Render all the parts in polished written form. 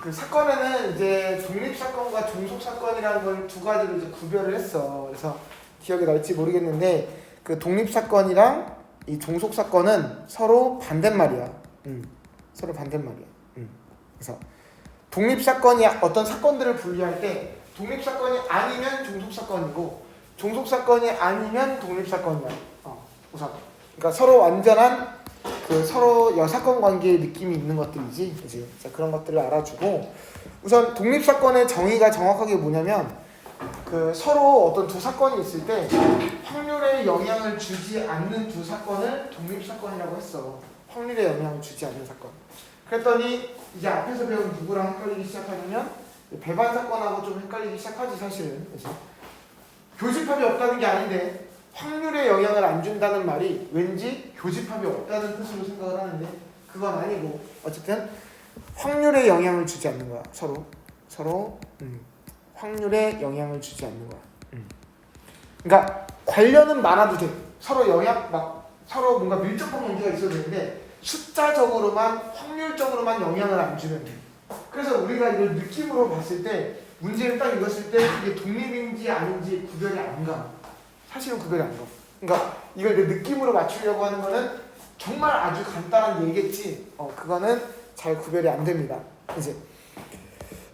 그 사건에는 이제 독립사건과 종속사건이라는 걸 두 가지로 이제 구별을 했어. 그래서 기억이 날지 모르겠는데 그 독립사건이랑 이 종속사건은 서로 반대말이야. 서로 반대말이야. 그래서 독립사건이 어떤 사건들을 분류할 때 독립사건이 아니면 종속사건이고 종속사건이 아니면 독립사건이야. 우선. 그러니까 서로 완전한 그 서로 여사건 관계의 느낌이 있는 것들이지. 그치? 자, 그런 것들을 알아주고 우선 독립사건의 정의가 정확하게 뭐냐면 그 서로 어떤 두 사건이 있을 때 확률에 영향을 주지 않는 두 사건을 독립사건이라고 했어. 확률에 영향을 주지 않는 사건. 그랬더니 이제 앞에서 배운 누구랑 헷갈리기 시작하냐면 배반 사건하고 좀 헷갈리기 시작하지 사실은. 그치? 교집합이 없다는 게 아닌데 확률에 영향을 안 준다는 말이 왠지 교집합이 없다는 뜻으로 생각을 하는데 그건 아니고 어쨌든 확률에 영향을 주지 않는 거야. 서로 확률에 영향을 주지 않는 거야. 그러니까 관련은 많아도 돼. 서로 영향 서로 뭔가 밀접한 관계가 있어도 되는데 숫자적으로만 확률적으로만 영향을 안 주면 돼. 그래서 우리가 이걸 느낌으로 봤을 때 문제를 딱 읽었을 때 이게 독립인지 아닌지 구별이 안 가. 사실은 구별이 안 가. 그러니까 이걸 내 느낌으로 맞추려고 하는 거는 정말 아주 간단한 얘기겠지. 그거는 잘 구별이 안 됩니다. 이제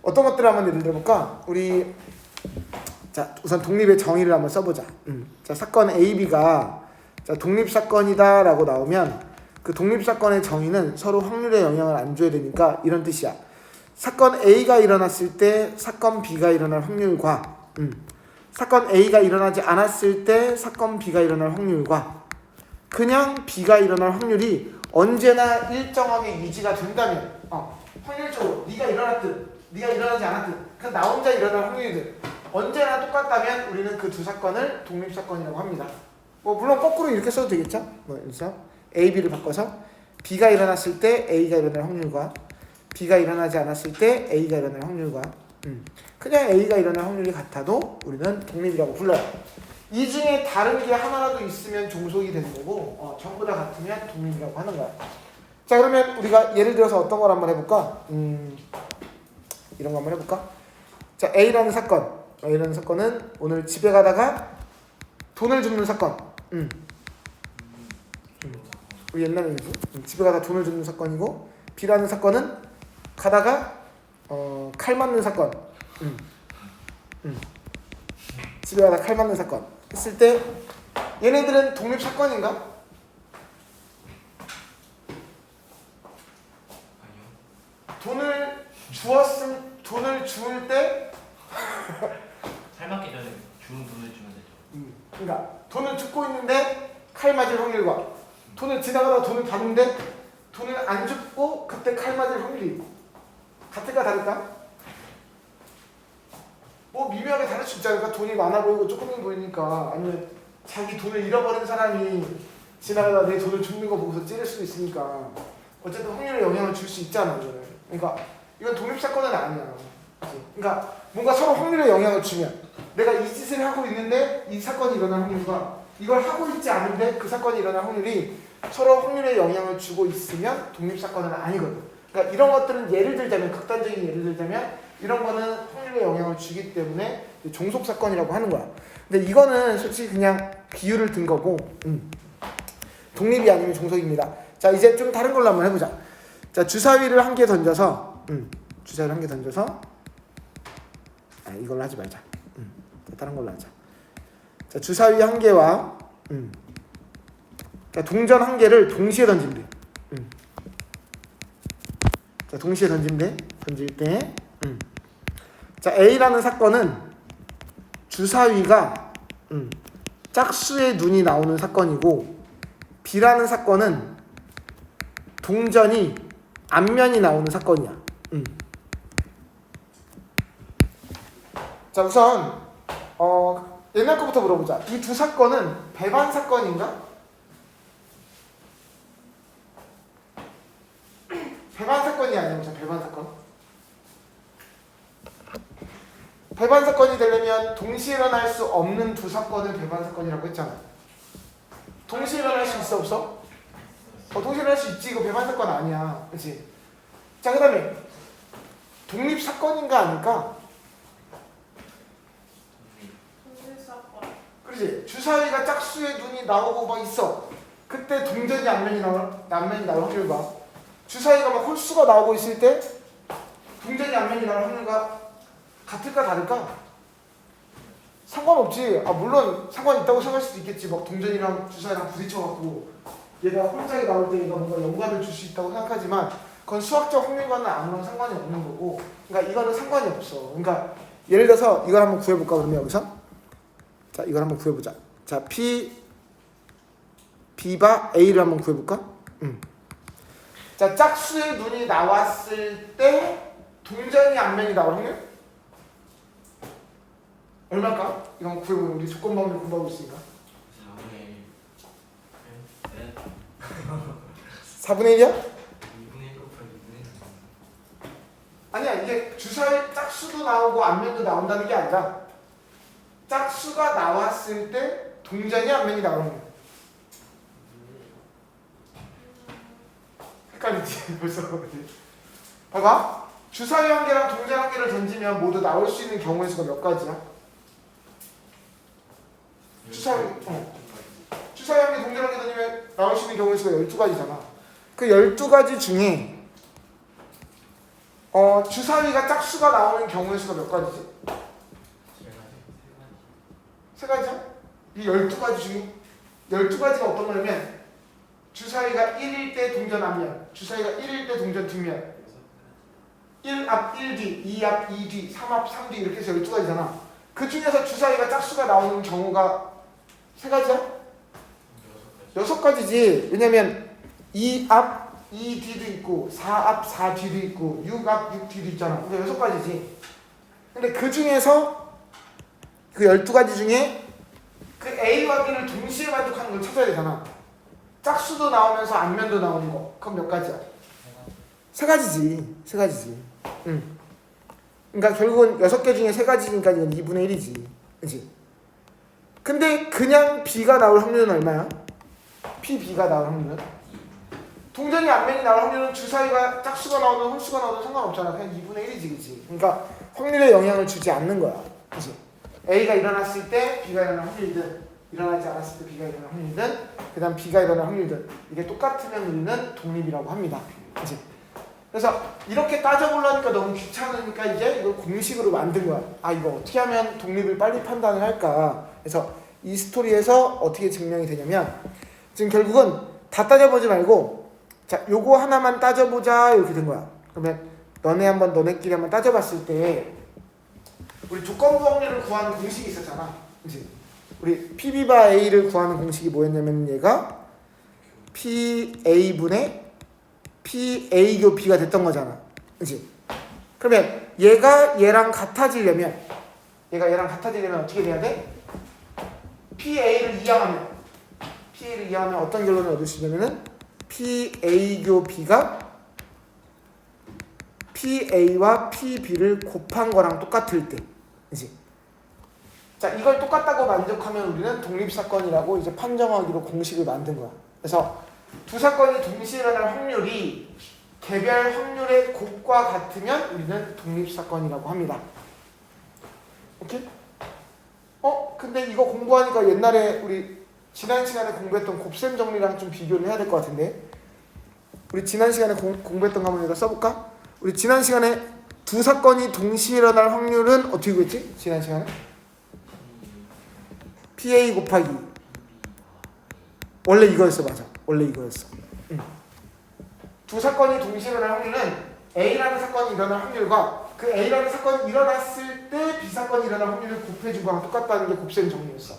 어떤 것들을 한번 예를 들어볼까? 우리 자 우선 독립의 정의를 한번 써보자. 자 사건 A, B가 자 독립사건이다라고 나오면 그 독립사건의 정의는 서로 확률에 영향을 안 줘야 되니까 이런 뜻이야. 사건 A가 일어났을 때 사건 B가 일어날 확률과 사건 A가 일어나지 않았을 때 사건 B가 일어날 확률과 그냥 B가 일어날 확률이 언제나 일정하게 유지가 된다면 확률적으로 네가 일어났든 네가 일어나지 않았든 그냥 나 혼자 일어날 확률이든 언제나 똑같다면 우리는 그 두 사건을 독립사건이라고 합니다. 뭐 물론 거꾸로 이렇게 써도 되겠죠. 그래서 A, B를 바꿔서 B가 일어났을 때 A가 일어날 확률과 B가 일어나지 않았을 때 A가 일어날 확률과 그냥 A가 일어날 확률이 같아도 우리는 독립이라고 불러요. 이 중에 다른 게 하나라도 있으면 종속이 되는 거고 전부 다 같으면 독립이라고 하는 거야. 자 그러면 우리가 예를 들어서 어떤 걸 한번 해볼까? 이런 거 한번 해볼까? 자 A라는 사건은 오늘 집에 가다가 돈을 줍는 사건. 우리 옛날에 집에 가다 돈을 줍는 사건이고 B라는 사건은 가다가 칼 맞는 사건. 집에 가다 칼 맞는 사건 했을 때 얘네들은 독립 사건인가? 돈을 주울 때 살 맞기 전에 주는 돈을 주면 되죠. 그러니까 돈을 줍고 있는데 칼 맞을 확률과 돈을 지나가다가 돈을 받는데 돈을 안 줍고 그때 칼 맞을 확률이 같을까 다를까? 뭐 미묘하게 다를 수 있잖아. 그러니까 돈이 많아 보이고 조금만 보이니까 아니면 자기 돈을 잃어버린 사람이 지나가다가 내 돈을 줍는 거 보고서 찌를 수도 있으니까 어쨌든 확률에 영향을 줄 수 있잖아. 이거는. 그러니까 이건 독립사건은 아니야. 그러니까 뭔가 서로 확률에 영향을 주면 내가 이 짓을 하고 있는데 이 사건이 일어날 확률과 이걸 하고 있지 않은데 그 사건이 일어날 확률이 서로 확률에 영향을 주고 있으면 독립사건은 아니거든. 그러니까 이런 것들은 예를 들자면 극단적인 예를 들자면 이런 거는 확률에 영향을 주기 때문에 종속사건이라고 하는 거야. 근데 이거는 솔직히 그냥 비유를 든 거고 독립이 아니면 종속입니다. 자 이제 좀 다른 걸로 한번 해보자. 자 주사위를 한 개 던져서 주사위를 한 개 던져서 이걸로 하지 말자. 다른 걸로 하자. 자 주사위 한 개와 자 동전 한 개를 동시에 던지면 돼. 자 동시에 던질 때 자 A라는 사건은 주사위가 짝수의 눈이 나오는 사건이고 B라는 사건은 동전이 앞면이 나오는 사건이야. 자 우선 옛날 거부터 물어보자. 이 두 사건은 배반 사건인가? 배반 사건이 아니면 배반 사건? 배반 사건이 되려면 동시에 일어날 수 없는 두 사건을 배반 사건이라고 했잖아. 동시에 일어날 수 있어 없어? 동시에 일어날 수 있지. 이거 배반 사건 아니야. 그렇지? 자 그다음에 독립사건인가 아닐까? 독립사건. 그렇지. 주사위가 짝수의 눈이 나오고 막 있어. 그때 동전이 앞면이 나올 확률 봐. 주사위가 막 홀수가 나오고 있을 때 동전이 앞면이 나올 확률과 같을까 다를까? 상관없지. 물론 상관이 있다고 생각할 수도 있겠지. 막 동전이랑 주사위랑 부딪혀갖고 얘가 홀짝이 나올 때 얘가 뭔가 연관을 줄 수 있다고 생각하지만 그건 수학적 확률과는 아무런 상관이 없는 거고, 그러니까 이거는 상관이 없어. 그러니까 예를 들어서 이걸 한번 구해볼까 그러면 여기서 자 이걸 한번 구해보자. 자 B바 A를 한번 구해볼까? 자 짝수의 눈이 나왔을 때 동전이 앞면이 나올 확률? 얼마일까? 이거 한번 구해보면 우리 조건방을 공부하고 있으니까 4분의 1이야? 2분의 1 곱하기 2분의 1. 아니야 이게 주사위 짝수도 나오고 앞면도 나온다는 게 아니라 짝수가 나왔을 때 동전이 앞면이 나오는 거야. 헷갈리지 벌써. 봐봐 주사위 한 개랑 동전 한 개를 던지면 모두 나올 수 있는 경우의 수가 몇 가지야? 주사위 한 개 동전 한 개 던지면 나올 수 있는 경우의 수가 12가지잖아. 그 12가지 중에 주사위가 짝수가 나오는 경우의 수가 몇 가지지? 세 가지야? 이 12가지 중에 12가지가 어떤 거냐면 주사위가 1일 때 동전 앞면, 주사위가 1일 때 동전 뒷면, 1앞 1뒤, 2앞 2뒤, 3앞 3뒤 이렇게 해서 12가지잖아. 그 중에서 주사위가 짝수가 나오는 경우가 세 가지야? 6가지지. 왜냐면 2앞 2뒤도 있고 4앞 4뒤도 있고 6앞 6뒤도 있잖아. 그러니까 6가지지. 근데 그 중에서 그 12가지 중에 그 A와 B를 동시에 만족하는 걸 찾아야 되잖아. 짝수도 나오면서 앞면도 나오는 거. 그럼 몇 가지야? 세 가지지. 세 가지지. 그러니까 결국은 6개 중에 세 가지니까 이건 2분의 1이지. 그치? 근데 그냥 B가 나올 확률은 얼마야? PB가 나올 확률은? 동전이 앞면이 나올 확률은 주사위가 짝수가 나오든 홀수가 나오든 상관없잖아. 그냥 2분의 1이지. 그치? 그러니까 확률에 영향을 주지 않는 거야. 그치? A가 일어났을 때 B가 일어날 확률이든 일어나지 않았을 때 B가 일어날 확률이든 그 다음 B가 일어날 확률이든 이게 똑같으면 우리는 독립이라고 합니다. 그치? 그래서 이렇게 따져보려니까 너무 귀찮으니까 이제 이걸 공식으로 만든 거야. 이거 어떻게 하면 독립을 빨리 판단을 할까. 그래서 이 스토리에서 어떻게 증명이 되냐면 지금 결국은 다 따져보지 말고 자 요거 하나만 따져보자 이렇게 된 거야. 그러면 너네끼리 한번 따져봤을 때 우리 조건부 확률을 구하는 공식이 있었잖아. 그치? 우리 PB바 A를 구하는 공식이 뭐였냐면 얘가 PA분의 PA교 B가 됐던 거잖아. 그치? 그러면 얘가 얘랑 같아지려면 어떻게 돼야 돼? PA를 이항하면 어떤 결론을 얻을 수 있냐면은 PA교 B가 PA와 PB를 곱한 거랑 똑같을 때. 그치? 자, 이걸 똑같다고 만족하면 우리는 독립사건이라고 이제 판정하기로 공식을 만든 거야. 그래서 두 사건이 동시에 일어날 확률이 개별 확률의 곱과 같으면 우리는 독립사건이라고 합니다. 오케이? 근데 이거 공부하니까 옛날에 우리 지난 시간에 공부했던 곱셈 정리랑 좀 비교를 해야 될 것 같은데 우리 지난 시간에 공부했던 거 한번 이거 써볼까? 우리 지난 시간에 두 사건이 동시에 일어날 확률은 어떻게 구했지? 지난 시간에? PA 곱하기 원래 이거였어. 맞아. 원래 이거였어. 두 사건이 동시에 일어날 확률은 A라는 사건이 일어날 확률과 그 A라는 사건이 일어났을 때 B사건이 일어날 확률을 곱해준 거랑 똑같다는 게 곱셈 정리였어.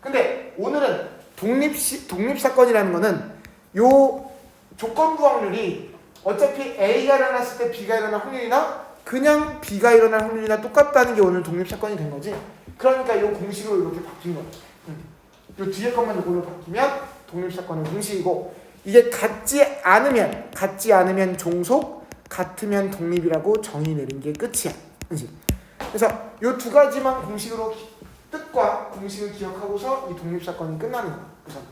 근데 오늘은 독립사건이라는 거는 요 조건부 확률이 어차피 A가 일어났을 때 B가 일어날 확률이나 그냥 B가 일어날 확률이나 똑같다는 게 오늘 독립사건이 된 거지. 그러니까 이 공식으로 이렇게 바뀐 거야. 이 뒤에 것만 이걸로 바뀌면 독립사건은 공식이고 이게 같지 않으면 종속, 같으면 독립이라고 정의 내린 게 끝이야. 그치? 그래서 이 두 가지만 공식으로 뜻과 공식을 기억하고서 이 독립사건이 끝나는 거야. 우선.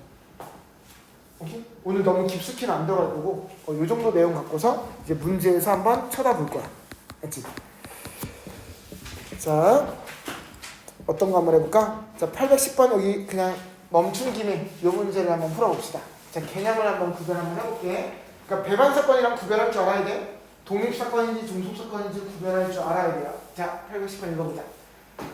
오케이? 오늘 너무 깊숙이는 안 들어갈 거고 이 정도 내용 갖고서 이제 문제에서 한번 쳐다볼 거야. 알지? 자, 어떤 거 한번 해볼까? 자, 810번 여기 그냥 멈춘 김에 이 문제를 한번 풀어봅시다. 자, 개념을 한번 구별 한번 해볼게. 그러니까 배반 사건이랑 구별할 줄 알아야 돼. 독립 사건인지 종속 사건인지 구별할 줄 알아야 돼요. 자, 810번 읽어보자.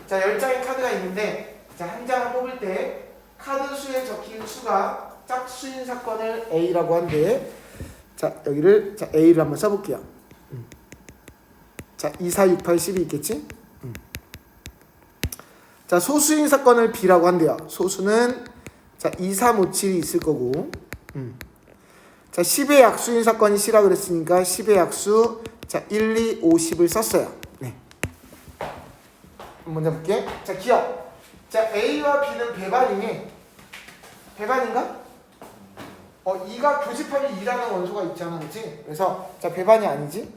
자, 10장의 카드가 있는데, 자, 한 장을 뽑을 때 카드 수에 적힌 수가 짝수인 사건을 A라고 한대. 자, 여기를 자 A를 한번 써볼게요. 자, 2, 4, 6, 8, 10이 있겠지? 자, 소수인 사건을 B라고 한대요. 소수는 자 2, 3, 5, 7이 있을 거고. 자, 10의 약수인 사건이 C라 그랬으니까 10의 약수 자 1, 2, 5, 10을 썼어요. 네. 먼저 볼게. 자, 기억. 자, A와 B는 배반이니 배반인가? 2가 교집합이 2라는 원소가 있잖아, 그렇지? 그래서 자 배반이 아니지?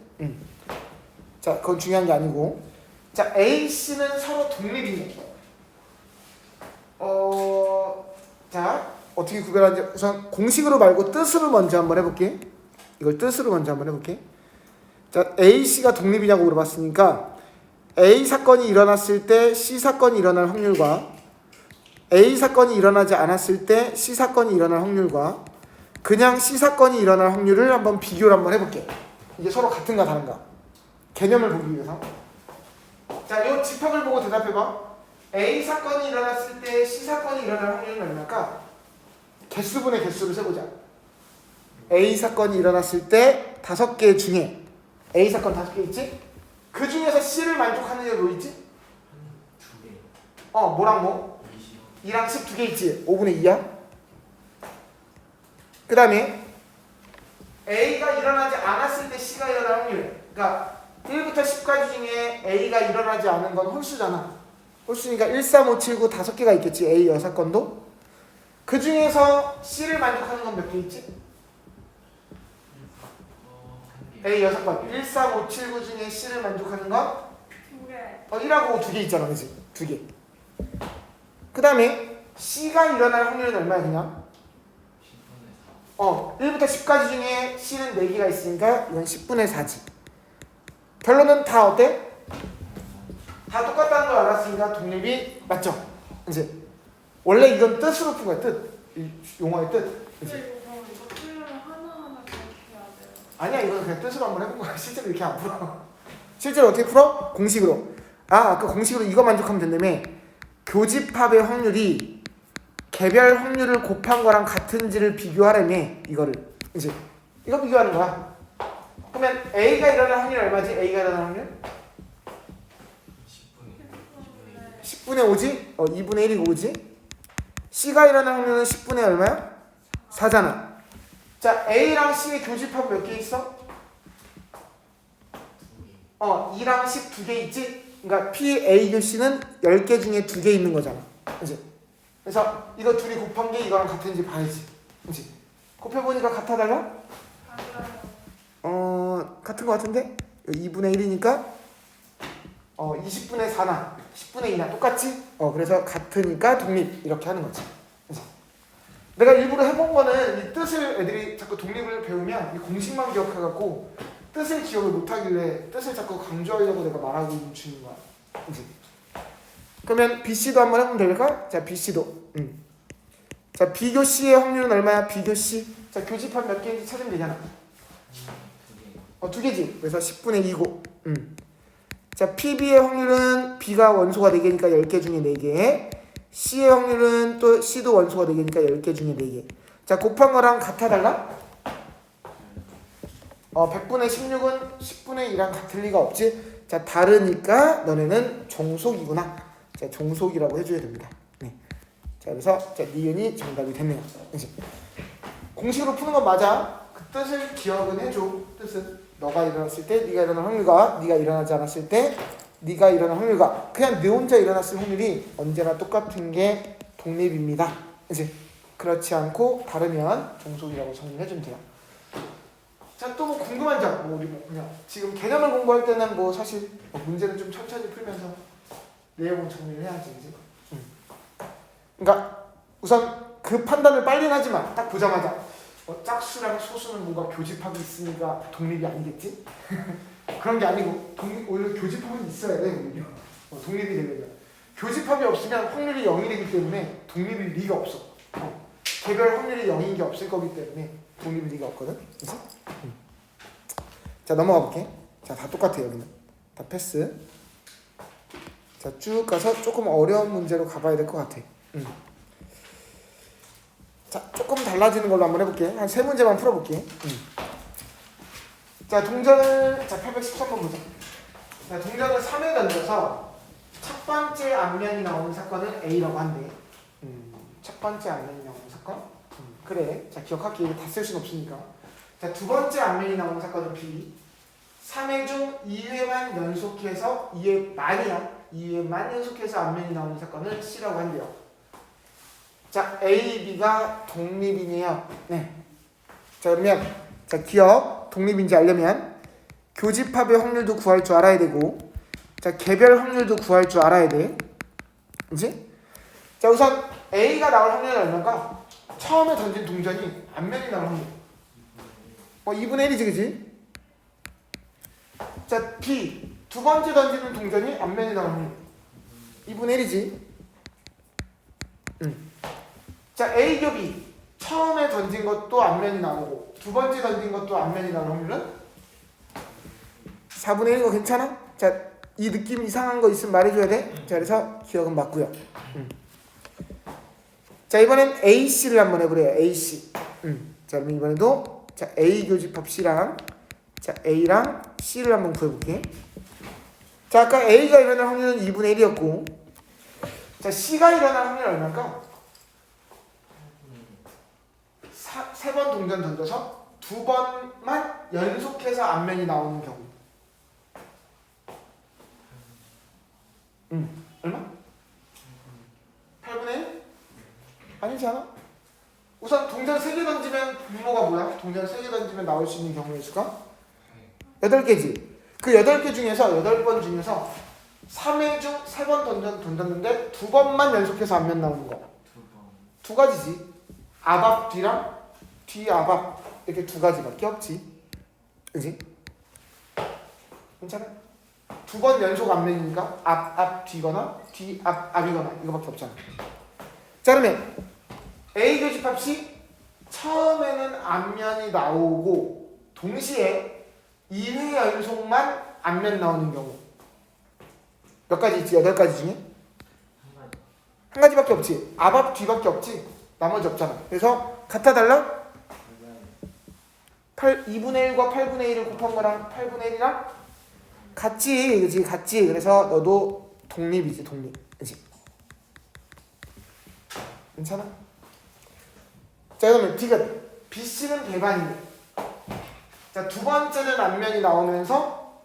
자, 그건 중요한 게 아니고. 자, A, C는 서로 독립이니. 자, 어떻게 구별하는지 우선 공식으로 말고 뜻으로 먼저 한번 해볼게. 이걸 뜻으로 먼저 한번 해볼게. 자, A, C가 독립이냐고 물어봤으니까 A 사건이 일어났을 때 C 사건이 일어날 확률과 A 사건이 일어나지 않았을 때 C 사건이 일어날 확률과 그냥 C 사건이 일어날 확률을 한번 비교를 한번 해볼게. 이게 서로 같은가 다른가 개념을 보기 위해서. 자, 이 집합을 보고 대답해봐. A 사건이 일어났을 때 C 사건이 일어날 확률은 얼마일까? 개수분의 개수를 세보자. A 사건이 일어났을 때 5개 중에 A 사건 5개 있지? 그 중에서 C를 만족하는 게 뭐 있지? 2개. 뭐랑 뭐? 2랑 10 2개 있지? 5분의 2야? 그 다음에 A가 일어나지 않았을 때 C가 일어날 확률. 그러니까 1부터 10까지 중에 A가 일어나지 않은 건 홀수잖아. 홀수니까 1, 3, 5, 7, 9 5개가 있겠지. A 여사건도. 그 중에서 C를 만족하는 건 몇 개 있지? A 여사건 1, 3, 5, 7, 9 중에 C를 만족하는 건? 2개. 1하고 2개 있잖아, 그치? 2개. 그 다음에 C가 일어날 확률은 얼마야 그냥? 1부터 10까지 중에 C는 4개가 있으니까 이건 10분의 4지. 결론은 다 어때? 다 똑같다는 걸 알았으니까 독립이 맞죠? 이제 원래 이건 뜻으로 푼 거야, 뜻. 이 용어의 뜻. 그치? 근데 이거 풀려면 하나하나 기억해야 돼요. 아니야, 이건 그냥 뜻으로 한번 해본 거야. 실제로 이렇게 안 풀어. 실제로 어떻게 풀어? 공식으로. 아까 공식으로 이거 만족하면 된다며. 교집합의 확률이 개별 확률을 곱한 거랑 같은지를 비교하려며. 이거를 이제 이거 비교하는 거야. 그러면 A가 일어날 확률이 얼마지? A가 일어날 확률? 10분의 5지? 2분의 1이고 5지? C가 일어날 확률은 10분의 얼마야? 4잖아. 자, A랑 C의 교집합 몇 개 있어? 2랑 10 2개 있지? 그러니까 P, A, Q, C는 10개 중에 2개 있는 거잖아. 그치? 그래서 이거 둘이 곱한 게 이거랑 같은지 봐야지. 그치? 곱해보니까 같아 달라? 같은 거 같은데? 2분의 1이니까 20분의 4나 10분의 2나 똑같지? 그래서 같으니까 독립 이렇게 하는 거지. 그치? 내가 일부러 해본 거는 이 뜻을 애들이 자꾸 독립을 배우면 이 공식만 기억해갖고 뜻을 기억을 못하길래 뜻을 자꾸 강조하려고 내가 말하고 있는 중인 거야. 그치? 그러면 BC도 한번 해보면 될까? 자, BC도. 자, 비교 C의 확률은 얼마야? 비교 C. 자, 교집합 몇 개인지 찾으면 되잖아. 2개지. 그래서 10분의 2고. 자, PB의 확률은 B가 원소가 4개니까 10개 중에 4개. C의 확률은 또 C도 원소가 4개니까 10개 중에 4개. 자, 곱한 거랑 같아 달라? 100분의 16은 10분의 2랑 같을 리가 없지. 자, 다르니까 너네는 종속이구나. 자, 종속이라고 해줘야 됩니다. 네. 자, 그래서 자, 니은이 정답이 됐네요. 그치? 공식으로 푸는 건 맞아. 그 뜻을 기억은 해줘. 뜻은 너가 일어났을 때 네가 일어날 확률과 네가 일어나지 않았을 때 네가 일어날 확률과 그냥 너 혼자 일어났을 확률이 언제나 똑같은 게 독립입니다. 그치? 그렇지 않고 다르면 종속이라고 정리해주면 돼요. 자, 또 뭐 궁금한 점, 우리 그냥 지금 개념을 공부할 때는 뭐 사실 문제를 좀 천천히 풀면서 내용을 정리를 해야지, 이제. 그러니까 우선 그 판단을 빨리 하지 마. 딱 보자마자 짝수랑 소수는 뭔가 교집합이 있으니까 독립이 아니겠지? 그런 게 아니고 오히려 교집합은 있어야 돼, 오히려. 독립이 되려면 교집합이 없으면 확률이 0이 되기 때문에 독립일 리가 없어. 개별 확률이 0인 게 없을 거기 때문에 독립일 리가 없거든. 그치? 자 넘어가 볼게. 자 다 똑같아 여기는. 다 패스. 자 쭉 가서 조금 어려운 문제로 가봐야 될 것 같아. 자 조금 달라지는 걸로 한번 해볼게. 한 3문제만 풀어볼게. 자 동전을 자 813번 보자. 자 동전을 3에 던져서 첫 번째 앞면이 나오는 사건은 A라고 한대. 첫 번째 앞면이 나오는 사건? 그래. 자 기억할게. 이거 다 쓸 수는 없으니까. 자 두 번째 앞면이 나오는 사건은 B. 3회 중 2회만 연속해서 2회만 연속해서 앞면이 나오는 사건을 C라고 한대요. 자 A, B가 독립이네요. 네. 자 그러면 자 기억 독립인지 알려면 교집합의 확률도 구할 줄 알아야 되고 자 개별 확률도 구할 줄 알아야 돼. 그치? 자 우선 A가 나올 확률은 얼마인가? 처음에 던진 동전이 앞면이 나올 확률 2분의 1이지 그치? 자 B 두 번째 던지는 동전이 앞면이 나올 확률 2분의 1이지. 자 A 겹이 처음에 던진 것도 앞면이 나오고 두 번째 던진 것도 앞면이 나올 확률은 4분의 1이고 괜찮아? 자 이 느낌 이상한 거 있으면 말해줘야 돼. 자 그래서 기억은 맞고요. 자 이번엔 AC를 한번 해보래요. AC. 자 그럼 이번에도 자 A 교집합 C랑 자 A랑 C를 한번 구해볼게. 자 아까 A가 일어날 확률은 2분의 1이었고 자 C가 일어날 확률은 얼마일까? 3번 동전 던져서 2번만 연속해서 앞면이 나오는 경우. 얼마? 8분의 1? 아니지 않아? 우선 동전 3개 던지면 분모가 뭐야? 동전 3개 던지면 나올 수 있는 경우의 수가? 8개지. 그 8개 중에서 8번 중에서 3회 중 3번 던졌는데 2번만 연속해서 앞면 나오는 거. 두 가지지. 앞 뒤랑 뒤 앞 이렇게 두 가지밖에 없지. 그지? 괜찮아? 2번 연속 앞면이니까 앞 뒤거나 뒤 앞이거나 이거밖에 없잖아. 자 그러면 A 교집합 C 처음에는 앞면이 나오고 동시에 2회 연속만 앞면 나오는 경우 몇 가지 있지? 8가지 중에? 한 가지밖에 없지. 앞 뒤밖에 없지. 나머지 없잖아. 그래서 같아 달라? 2분의 1과 8분의 1을 곱한 거랑 8분의 1이랑 같지. 그치? 같지. 그래서 너도 독립이지. 독립. 그치? 괜찮아? 자 그러면 디귿 BC는 배반이네. 자 두 번째는 앞면이 나오면서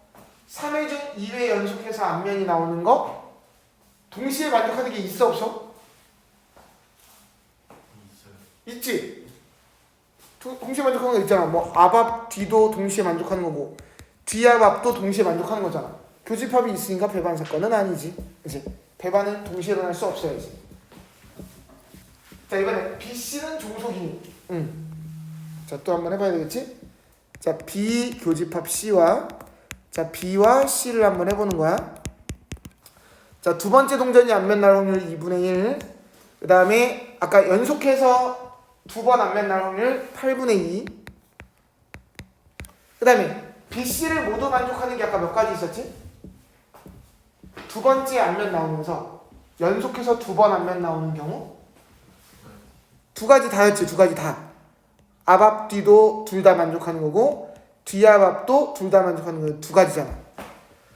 3회 중 2회 연속해서 앞면이 나오는 거 동시에 만족하는 게 있어 없어? 있지? 동시에 만족하는 거 있잖아. 뭐 앞 뒤도 동시에 만족하는 거고 뒤앞도 동시에 만족하는 거잖아. 교집합이 있으니까 배반 사건은 아니지. 그치? 배반은 동시에 일어날 수 없어야지. 자 이번에 BC는 종속이니. 자 또 한번 해봐야 되겠지? 자 B 교집합 C와 자 B와 C를 한번 해보는 거야. 자 두 번째 동전이 앞면 날 확률 2분의 1. 그 다음에 아까 연속해서 두 번 앞면 날 확률 8분의 2. 그 다음에 BC를 모두 만족하는 게 아까 몇 가지 있었지? 두 번째 앞면 나오면서 연속해서 두 번 앞면 나오는 경우 두 가지 다였지. 두 가지 다. 앞 뒤도 둘 다 만족하는 거고 뒤앞도 둘 다 만족하는 거 두 가지잖아.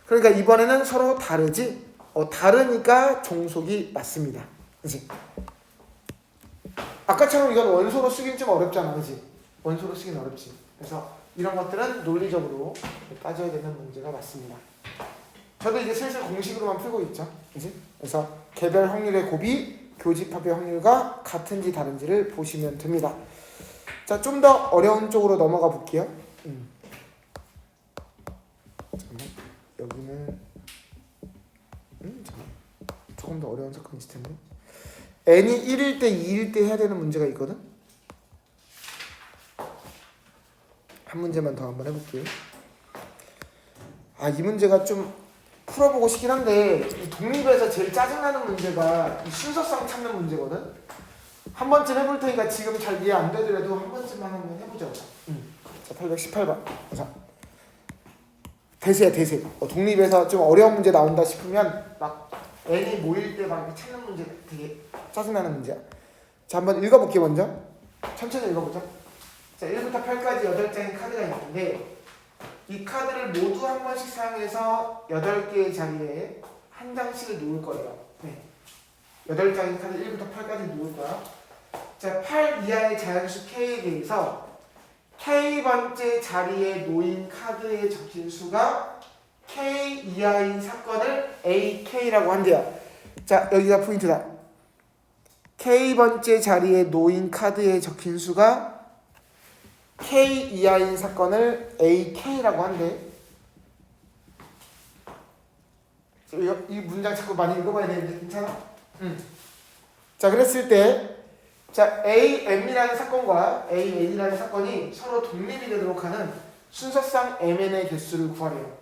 그러니까 이번에는 서로 다르지. 다르니까 종속이 맞습니다. 그치? 아까처럼 이건 원소로 쓰긴 좀 어렵잖아. 그치? 원소로 쓰긴 어렵지. 그래서 이런 것들은 논리적으로 따져야 되는 문제가 맞습니다. 저도 이제 슬슬 공식으로만 풀고 있죠. 그치? 그래서 개별 확률의 곱이 교집합의 확률과 같은지 다른지를 보시면 됩니다. 자, 좀 더 어려운 쪽으로 넘어가 볼게요. 잠깐만. 여기는 잠깐만. 조금 더 어려운 사건이 있을 텐데. n이 1일 때 2일 때 해야 되는 문제가 있거든. 한 문제만 더 한번 해볼게요. 이 문제가 좀 풀어보고 싶긴 한데 이 독립에서 제일 짜증나는 문제가 이 순서상 찾는 문제거든. 한 번쯤 해볼 테니까 지금 잘 이해 안 되더라도 한 번쯤만 한번 해보자. 자, 818번. 자, 대세야 대세. 독립에서 좀 어려운 문제 나온다 싶으면 막 n이 모일 때 막 찾는 문제 되게 짜증나는 문제야. 자, 한번 읽어볼게 먼저. 천천히 읽어보자. 자, 1부터 8까지 8장의 카드가 있는데 이 카드를 모두 한 번씩 사용해서 8개의 자리에 한 장씩을 놓을 거예요. 네. 8장의 카드 1부터 8까지 놓을 거야. 자, 8 이하의 자연수 K에 대해서 K번째 자리에 놓인 카드에 적힌 수가 K 이하인 사건을 AK라고 한대요. 자, 여기가 포인트다. K번째 자리에 놓인 카드에 적힌 수가 K 이하인 사건을 AK라고 한대. 이 문장 자꾸 많이 읽어봐야 되는데 괜찮아? 자, 그랬을 때 자, AM이라는 사건과 AN이라는 사건이 서로 독립이 되도록 하는 순서상 MN의 개수를 구하래요.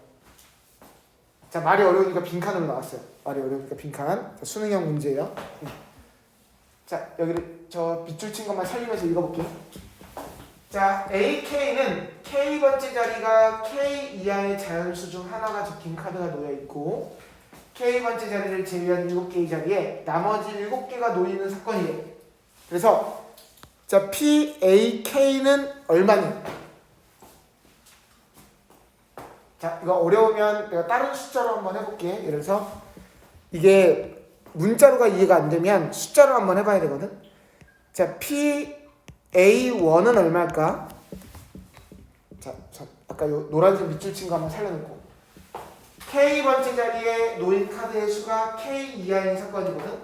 자, 말이 어려우니까 빈칸으로 나왔어요. 말이 어려우니까 빈칸. 자, 수능형 문제예요. 자, 여기를 저 빗줄 친 것만 살리면서 읽어볼게요. 자, AK는 K번째 자리가 K 이하의 자연수 중 하나가 적힌 카드가 놓여있고 K번째 자리를 제외한 7개의 자리에 나머지 7개가 놓이는 사건이에요. 그래서 자, PAK는 얼마니? 자, 이거 어려우면 내가 다른 숫자로 한번 해볼게. 예를 들어서 이게 문자로가 이해가 안 되면 숫자로 한번 해봐야 되거든. 자, PA1은 얼마일까? 자, 아까 요 노란색 밑줄 친 거 한번 살려놓고 K번째 자리에 놓인 카드의 수가 K 이하인 사건이거든.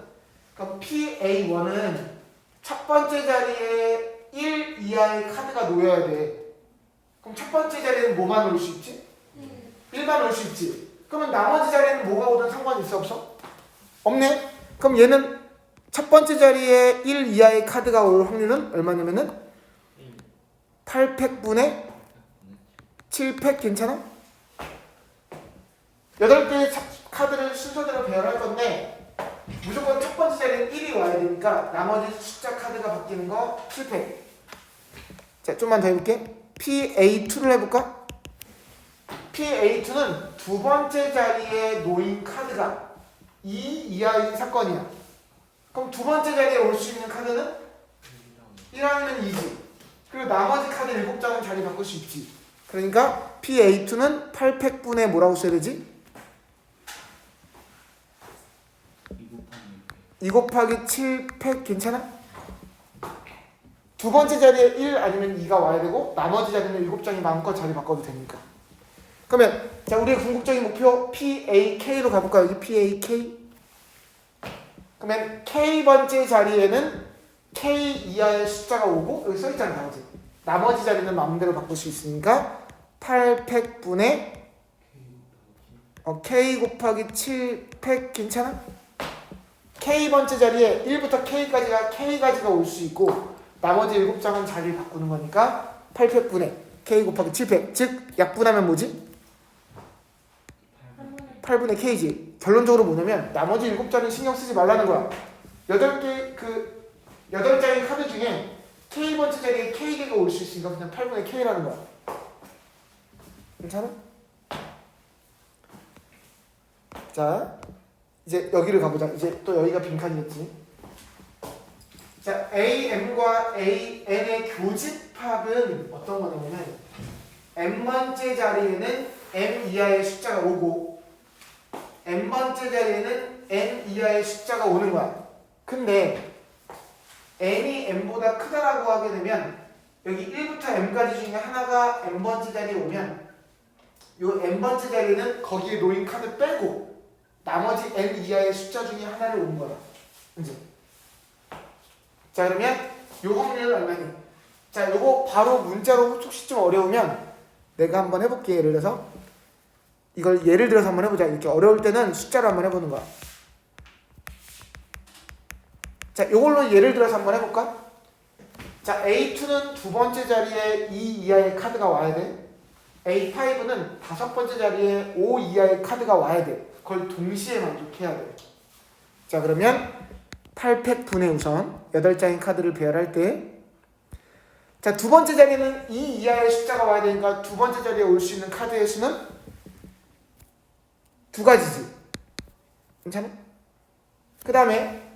그럼 PA1은 첫 번째 자리에 1 이하의 카드가 놓여야 돼. 그럼 첫 번째 자리에는 뭐만 놓을 수 있지? 1만 놓을 수 있지. 그러면 나머지 자리에는 뭐가 오든 상관이 있어 없어? 없네. 그럼 얘는 첫 번째 자리에 1 이하의 카드가 올 확률은 얼마냐면은 8팩분의 7팩 괜찮아? 8개의 카드를 순서대로 배열할 건데 무조건 첫 번째 자리는 1이 와야 되니까 나머지 숫자 카드가 바뀌는 거 7팩. 자, 좀만 더 해볼게. PA2를 해볼까? PA2는 두 번째 자리에 놓인 카드가 2 이하인 사건이야. 그럼 두 번째 자리에 올 수 있는 카드는 1하면 2지. 그리고 나머지 카드 7장은 자리 바꿀 수 있지. 그러니까 PA2는 8팩분의 뭐라고 써야 되지? 2 곱하기 7팩 괜찮아? 두 번째 자리에 1 아니면 2가 와야 되고 나머지 자리는 7장이 마음껏 자리 바꿔도 되니까. 그러면 자, 우리의 궁극적인 목표 PAK로 가볼까요? 여기 PAK. 그러면 K번째 자리에는 K 이하의 숫자가 오고 여기 써있잖아. 나머지 자리는 마음대로 바꿀 수 있으니까 8팩분의 K 곱하기 7팩 괜찮아? K번째 자리에 1부터 K까지가 올 수 있고 나머지 7장은 자리를 바꾸는 거니까 8팩분의 K 곱하기 7팩. 즉 약분하면 뭐지? 8분의 K지. 결론적으로 뭐냐면 나머지 7장은 신경 쓰지 말라는 거야. 8장의 카드 중에 K번째 자리에 K개가 올 수 있으니까 그냥 8분의 K라는 거야. 괜찮아? 자, 이제 여기를 가보자. 이제 또 여기가 빈칸이겠지. 자, AM과 AN의 교집합은 어떤 거냐면 M번째 자리에는 M 이하의 숫자가 오고 N번째 자리에는 N 이하의 숫자가 오는 거야. 근데 N이 N보다 크다라고 하게 되면 여기 1부터 M까지 중에 하나가 N번째 자리에 오면 요 N번째 자리는 거기에 놓인 카드 빼고 나머지 N 이하의 숫자 중에 하나를 오는 거야. 이제 자, 그러면 요 확률은 얼마니? 자, 요거 바로 문자로 혹시 좀 어려우면 내가 한번 해볼게. 예를 들어서 이걸 예를 들어서 한번 해보자. 이렇게 어려울 때는 숫자로 한번 해보는 거야. 자, 요걸로 예를 들어서 한번 해볼까? 자, A2는 두 번째 자리에 2 이하의 카드가 와야 돼. A5는 다섯 번째 자리에 5 이하의 카드가 와야 돼. 그걸 동시에 만족해야 돼. 자, 그러면 8팩분의 우선 8장의 카드를 배열할 때, 자, 두 번째 자리에는 2 이하의 숫자가 와야 되니까 두 번째 자리에 올 수 있는 카드의 수는 두 가지지. 괜찮아? 그 다음에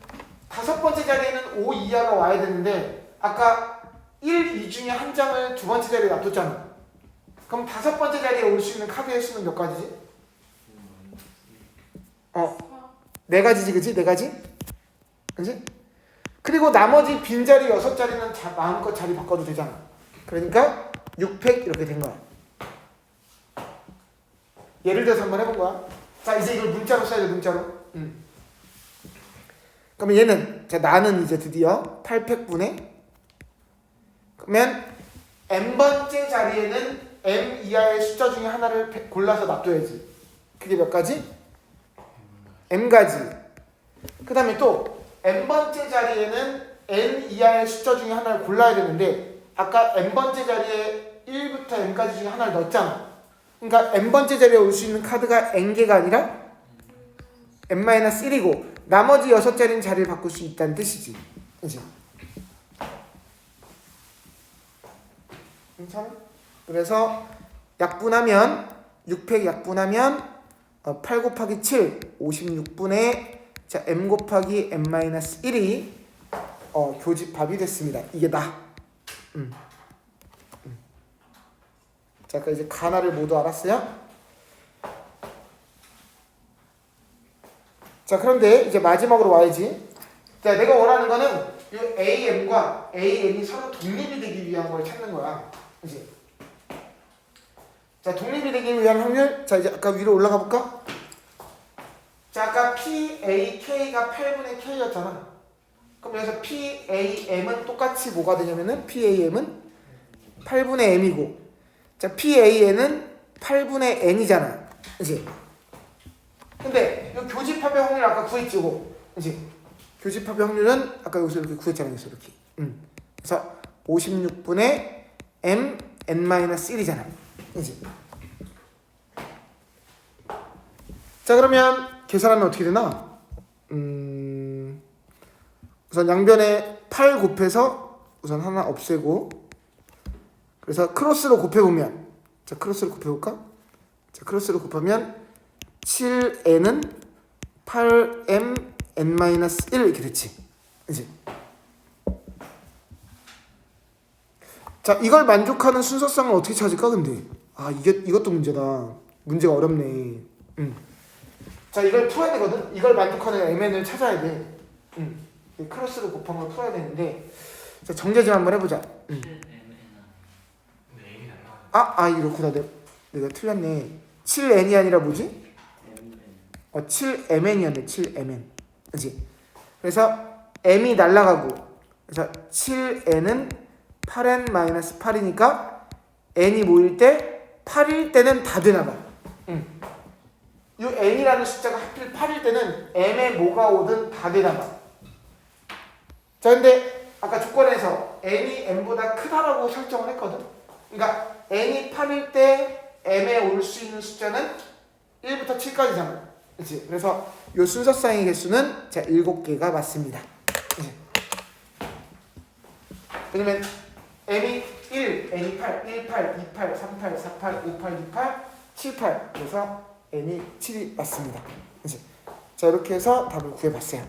다섯 번째 자리에는 5 이하가 와야 되는데 아까 1, 2 중에 한 장을 두 번째 자리에 놔뒀잖아. 그럼 다섯 번째 자리에 올 수 있는 카드의 수는 몇 가지지? 네 가지지, 그치? 네 가지? 그치? 그리고 나머지 빈자리 6자리는 마음껏 자리 바꿔도 되잖아. 그러니까 6팩 이렇게 된 거야. 예를 들어서 한번 해본 거야. 자, 이제 이걸 문자로 써야 돼, 문자로. 그러면 얘는, 자, 나는 이제 드디어 8팩분의, 그러면 n번째 자리에는 m 이하의 숫자 중에 하나를 골라서 놔둬야지. 그게 몇 가지? m가지. 그 다음에 또 n번째 자리에는 n 이하의 숫자 중에 하나를 골라야 되는데 아까 n번째 자리에 1부터 n까지 중에 하나를 넣었잖아. 그러니까 n번째 자리에 올 수 있는 카드가 n개가 아니라 n-1이고 나머지 6자리는 자리를 바꿀 수 있다는 뜻이지. 그치? 괜찮아? 그래서 약분하면 6팩 약분하면 8 곱하기 7 56분의 자 m 곱하기 n-1이 교집합이 됐습니다. 이게 나. 자, 아까 이제 가나를 모두 알았어요? 자, 그런데 이제 마지막으로 와야지. 자, 내가 원하는 거는 이 AM과 AN이 서로 독립이 되기 위한 걸 찾는 거야. 그치? 자, 독립이 되기 위한 확률. 자, 이제 아까 위로 올라가 볼까? 자, 아까 PAK가 8분의 K였잖아. 그럼 여기서 PAM은 똑같이 뭐가 되냐면은 PAM은 8분의 M이고 자, PAN은 8분의 N이잖아. 그치? 근데 이 교집합의 확률 아까 구했지, 이거. 그치? 교집합의 확률은 아까 여기서 이렇게 구했잖아, 여기서 이렇게. 그래서 56분의 M n-1이잖아. 그치? 자, 그러면 계산하면 어떻게 되나? 우선 양변에 8 곱해서 우선 하나 없애고 그래서 크로스로 곱해보면 자, 크로스로 곱해볼까? 자, 크로스로 곱하면 7n은 8m n-1 이렇게 됐지. 그치? 자, 이걸 만족하는 순서쌍을 어떻게 찾을까 근데? 아, 이것도 문제다. 문제가 어렵네. 자, 이걸 풀어야 되거든. 이걸 만족하는 mn을 찾아야 돼. 크로스로 곱한 걸 풀어야 되는데 자, 정제 좀 한번 해보자. 이렇구나. 내가 틀렸네. 7n이 아니라 뭐지? 7mn이었네. 7mn. 그치? 그래서 m이 날라가고 그래서 7n은 8n-8이니까 n이 모일 때 8일 때는 다 되나봐. 이 n이라는 숫자가 하필 8일 때는 m에 뭐가 오든 다 되나봐. 자, 근데 아까 조건에서 n이 m보다 크다라고 설정을 했거든. 그러니까 n이 8일 때 m에 올 수 있는 숫자는 1부터 7까지잖아. 그치? 그래서 이 순서쌍의 개수는 자 7개가 맞습니다. 왜냐면 m이 1, n이 8, 1, 8, 2, 8, 3, 8, 4, 8, 5, 8, 6, 8, 7, 8 그래서 n이 7이 맞습니다. 그치? 자, 이렇게 해서 답을 구해봤어요.